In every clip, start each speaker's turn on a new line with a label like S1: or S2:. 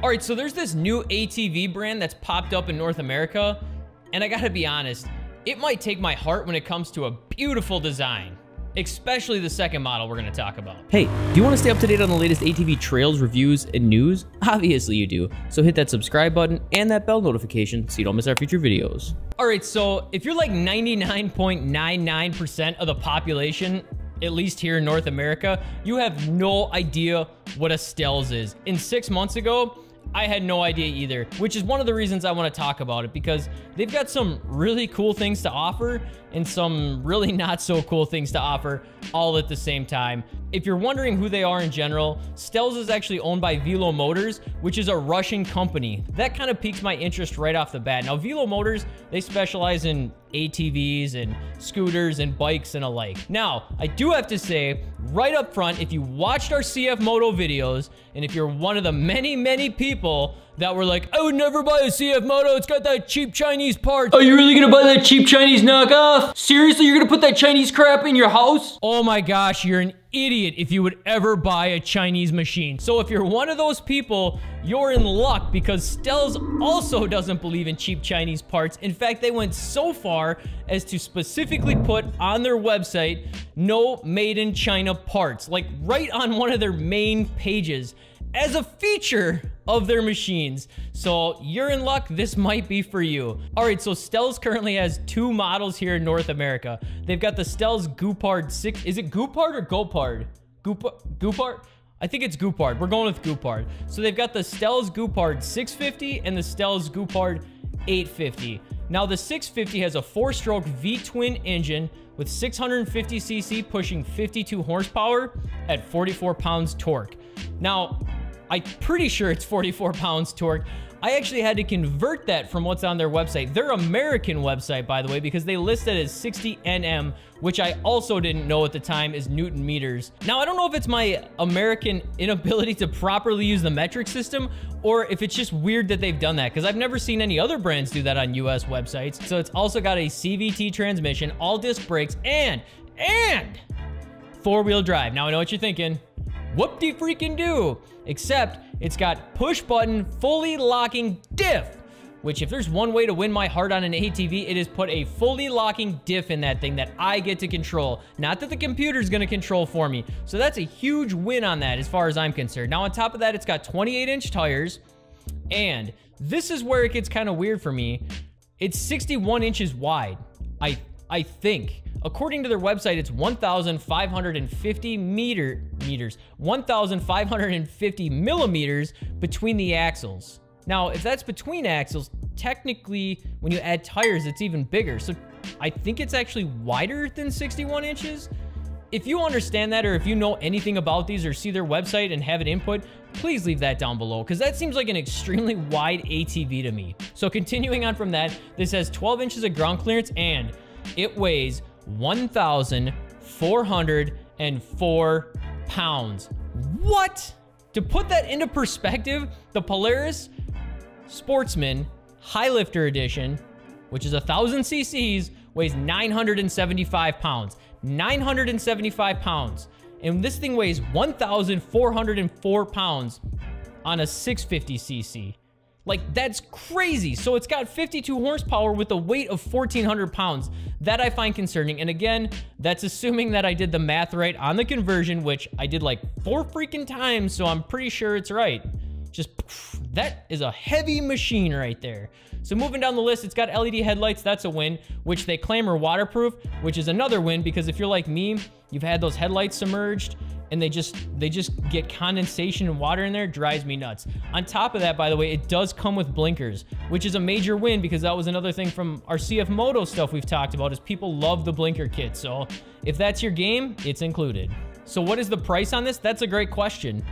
S1: All right, so there's this new ATV brand that's popped up in North America, and I gotta be honest, it might take my heart when it comes to a beautiful design, especially the second model we're gonna talk about.
S2: Hey, do you want to stay up to date on the latest ATV trails, reviews, and news? Obviously you do, so hit that subscribe button and that bell notification so you don't miss our future videos.
S1: All right, so if you're like 99.99% of the population, at least here in North America, you have no idea what a Stels is. And 6 months ago, I had no idea either, which is one of the reasons I want to talk about it, because they've got some really cool things to offer and some really not so cool things to offer all at the same time. If you're wondering who they are in general, Stels is actually owned by Velomotors, which is a Russian company. That kind of piqued my interest right off the bat. Now, Velomotors, they specialize in ATVs and scooters and bikes and alike. Now, I do have to say, right up front, if you watched our CF Moto videos, and if you're one of the many people that were like, I would never buy a CF Moto, it's got that cheap Chinese part. Are you really gonna buy that cheap Chinese knockoff? Seriously, you're gonna put that Chinese crap in your house? Oh my gosh, you're an idiot if you would ever buy a Chinese machine. So if you're one of those people, you're in luck, because Stels also doesn't believe in cheap Chinese parts. In fact, they went so far as to specifically put on their website, no made in China parts, like right on one of their main pages as a feature of their machines. So you're in luck, this might be for you. All right, so Stels currently has 2 models here in North America. They've got the Stels Guepard 6, is it Guepard or Guepard? Guepard? I think it's Guepard, we're going with Guepard. So they've got the Stels Guepard 650 and the Stels Guepard 850. Now the 650 has a 4-stroke V-twin engine with 650cc pushing 52 horsepower at 44 pounds torque. Now, I'm pretty sure it's 44 pounds torque. I actually had to convert that from what's on their website. Their American website, by the way, because they list it as 60 Nm, which I also didn't know at the time is Newton meters. Now, I don't know if it's my American inability to properly use the metric system, or if it's just weird that they've done that, because I've never seen any other brands do that on US websites. So it's also got a CVT transmission, all disc brakes, and 4-wheel drive. Now, I know what you're thinking. Whoop-de-freaking-do. Except it's got push-button, fully locking diff, which if there's one way to win my heart on an ATV, it is put a fully locking diff in that thing that I get to control. Not that the computer's gonna control for me. So that's a huge win on that as far as I'm concerned. Now, on top of that, it's got 28-inch tires, and this is where it gets kind of weird for me. It's 61 inches wide, I think. According to their website, it's 1,550 meters, 1,550 millimeters between the axles. Now, if that's between axles, technically, when you add tires, it's even bigger. So I think it's actually wider than 61 inches. If you understand that, or if you know anything about these or see their website and have an input, please leave that down below, because that seems like an extremely wide ATV to me. So continuing on from that, this has 12 inches of ground clearance, and it weighs 1,404 pounds. What? To put that into perspective, the Polaris Sportsman High Lifter Edition, which is 1,000 cc's, weighs 975 pounds. 975 pounds. And this thing weighs 1,404 pounds on a 650cc. Like, that's crazy. So it's got 52 horsepower with a weight of 1,400 pounds. That I find concerning. And again, that's assuming that I did the math right on the conversion, which I did like 4 freaking times, so I'm pretty sure it's right. Just, that is a heavy machine right there. So moving down the list, it's got LED headlights. That's a win, which they claim are waterproof, which is another win, because if you're like me, you've had those headlights submerged, and they just get condensation and water in there. It drives me nuts. On top of that, by the way, it does come with blinkers, which is a major win, because that was another thing from our CF Moto stuff we've talked about, is people love the blinker kit. So if that's your game, it's included. So what is the price on this? That's a great question.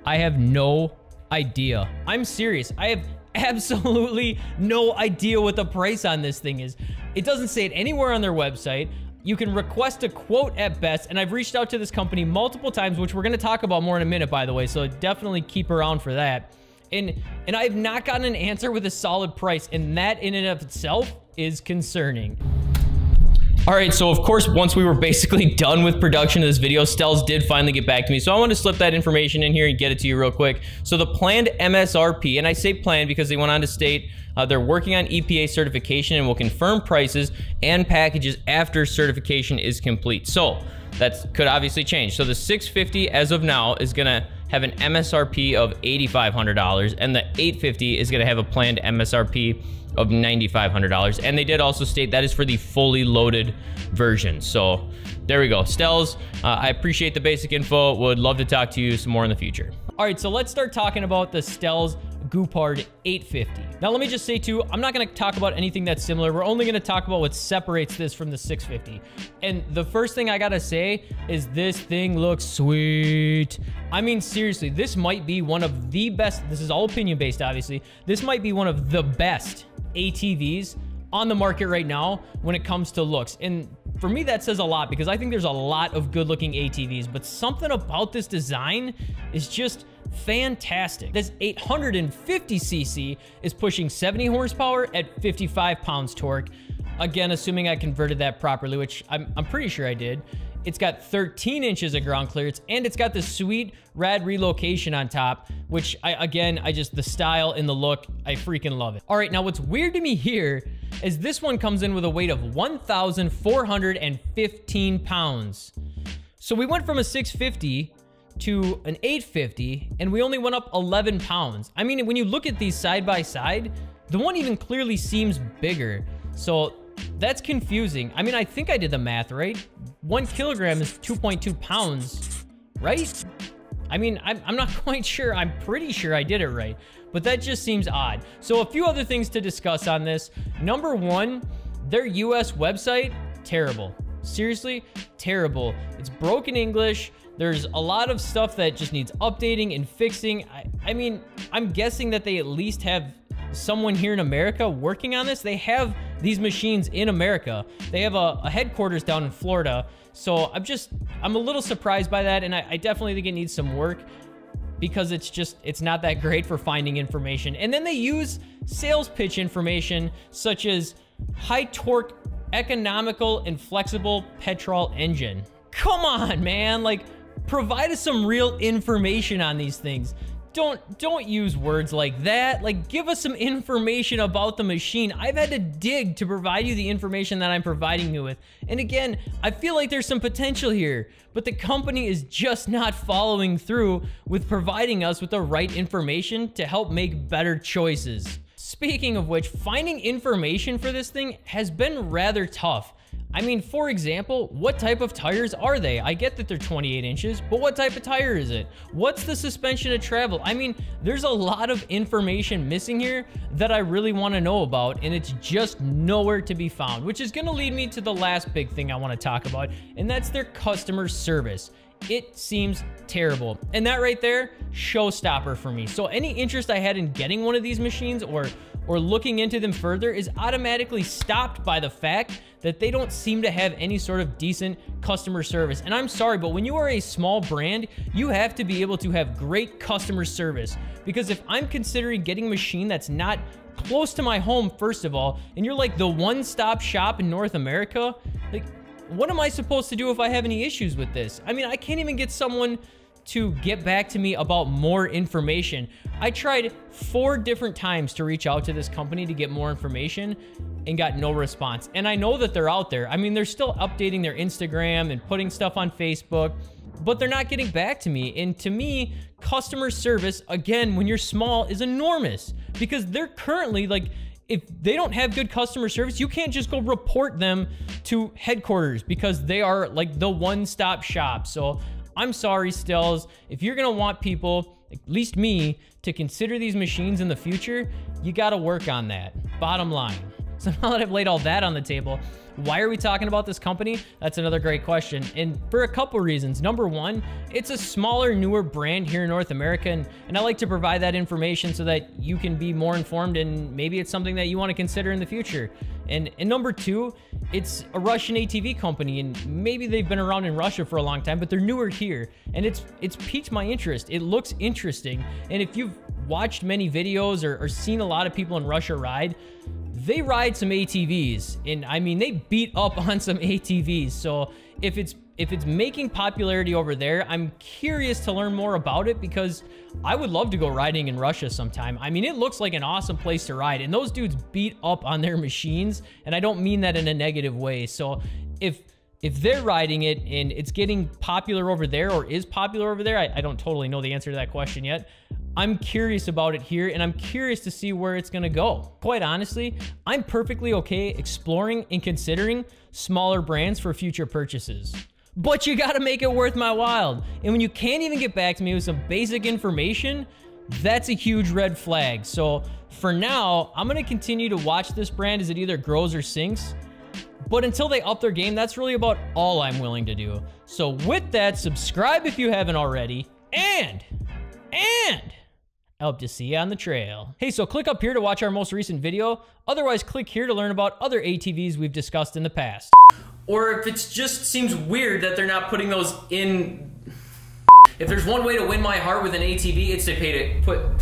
S1: I have no idea. I'm serious. I have absolutely no idea what the price on this thing is. It doesn't say it anywhere on their website. You can request a quote at best, and I've reached out to this company multiple times, which we're going to talk about more in a minute, by the way, so definitely keep around for that. And I've not gotten an answer with a solid price, and that in and of itself is concerning. All right, so of course, once we were basically done with production of this video, Stels did finally get back to me. So I want to slip that information in here and get it to you real quick. So the planned MSRP, and I say planned because they went on to state they're working on EPA certification and will confirm prices and packages after certification is complete. So that could obviously change. So the 650 as of now is gonna have an MSRP of $8,500, and the 850 is gonna have a planned MSRP of $9,500. And they did also state that is for the fully loaded version. So there we go. Stels, I appreciate the basic info. Would love to talk to you some more in the future. All right, so let's start talking about the Stels Guepard 850. Now, let me just say too, I'm not gonna talk about anything that's similar. We're only gonna talk about what separates this from the 650. And the first thing I gotta say is this thing looks sweet. I mean, seriously, this might be one of the best, this is all opinion based, obviously. This might be one of the best ATVs on the market right now when it comes to looks. And for me, that says a lot because I think there's a lot of good looking ATVs, but something about this design is just fantastic. This 850cc is pushing 70 horsepower at 55 pounds torque. Again, assuming I converted that properly, which I'm pretty sure I did. It's got 13 inches of ground clearance, and it's got this sweet rad relocation on top, which I just, the style and the look, I freaking love it. All right, now what's weird to me here is this one comes in with a weight of 1,415 pounds. So we went from a 650 to an 850, and we only went up 11 pounds. I mean, when you look at these side by side, the one even clearly seems bigger. So that's confusing. I mean, I think I did the math right. 1 kilogram is 2.2 pounds, right? I mean, I'm not quite sure. I'm pretty sure I did it right, but that just seems odd. So a few other things to discuss on this. Number one, their US website, terrible. Seriously, terrible. It's broken English. There's a lot of stuff that just needs updating and fixing. I mean, I'm guessing that they at least have someone here in America working on this. They have these machines in America. They have a headquarters down in Florida. So I'm a little surprised by that. And I definitely think it needs some work because it's not that great for finding information. And then they use sales pitch information such as high torque, economical and flexible petrol engine. Come on, man. Like, provide us some real information on these things. Don't use words like that. Like, give us some information about the machine. I've had to dig to provide you the information that I'm providing you with. And again, I feel like there's some potential here, but the company is just not following through with providing us with the right information to help make better choices. Speaking of which, finding information for this thing has been rather tough. I mean, for example, what type of tires are they? I get that they're 28 inches, but what type of tire is it? What's the suspension of travel? I mean, there's a lot of information missing here that I really want to know about, and it's just nowhere to be found, which is going to lead me to the last big thing I want to talk about, and that's their customer service. It seems terrible. And that right there, showstopper for me. So any interest I had in getting one of these machines or looking into them further is automatically stopped by the fact that they don't seem to have any sort of decent customer service. And I'm sorry, but when you are a small brand, you have to be able to have great customer service. Because if I'm considering getting a machine that's not close to my home, first of all, and you're like the one-stop shop in North America, like, what am I supposed to do if I have any issues with this? I mean, I can't even get someone to get back to me about more information. I tried 4 different times to reach out to this company to get more information and got no response. And I know that they're out there. I mean, they're still updating their Instagram and putting stuff on Facebook, but they're not getting back to me. And to me, customer service, again, when you're small, is enormous because they're currently like, if they don't have good customer service, you can't just go report them to headquarters because they are like the one-stop shop. So I'm sorry, Stels. If you're gonna want people, at least me, to consider these machines in the future, you gotta work on that. Bottom line. So now that I've laid all that on the table, why are we talking about this company? That's another great question. And for a couple reasons. Number one, it's a smaller, newer brand here in North America. And I like to provide that information so that you can be more informed and maybe it's something that you want to consider in the future. And number two, it's a Russian ATV company, and maybe they've been around in Russia for a long time, but they're newer here. And it's piqued my interest. It looks interesting. And if you've watched many videos or seen a lot of people in Russia ride, they ride some ATVs, and I mean, they beat up on some ATVs. So if it's making popularity over there, I'm curious to learn more about it, because I would love to go riding in Russia sometime. I mean, it looks like an awesome place to ride, and those dudes beat up on their machines, and I don't mean that in a negative way. So if they're riding it and it's getting popular over there, or is popular over there, I don't totally know the answer to that question yet. I'm curious about it here, and I'm curious to see where it's gonna go. Quite honestly, I'm perfectly okay exploring and considering smaller brands for future purchases. But you gotta make it worth my while. And when you can't even get back to me with some basic information, that's a huge red flag. So for now, I'm gonna continue to watch this brand as it either grows or sinks. But until they up their game, that's really about all I'm willing to do. So with that, subscribe if you haven't already, and I hope to see you on the trail. Hey, so click up here to watch our most recent video. Otherwise, click here to learn about other ATVs we've discussed in the past. Or if it just seems weird that they're not putting those in... If there's one way to win my heart with an ATV, it's to put...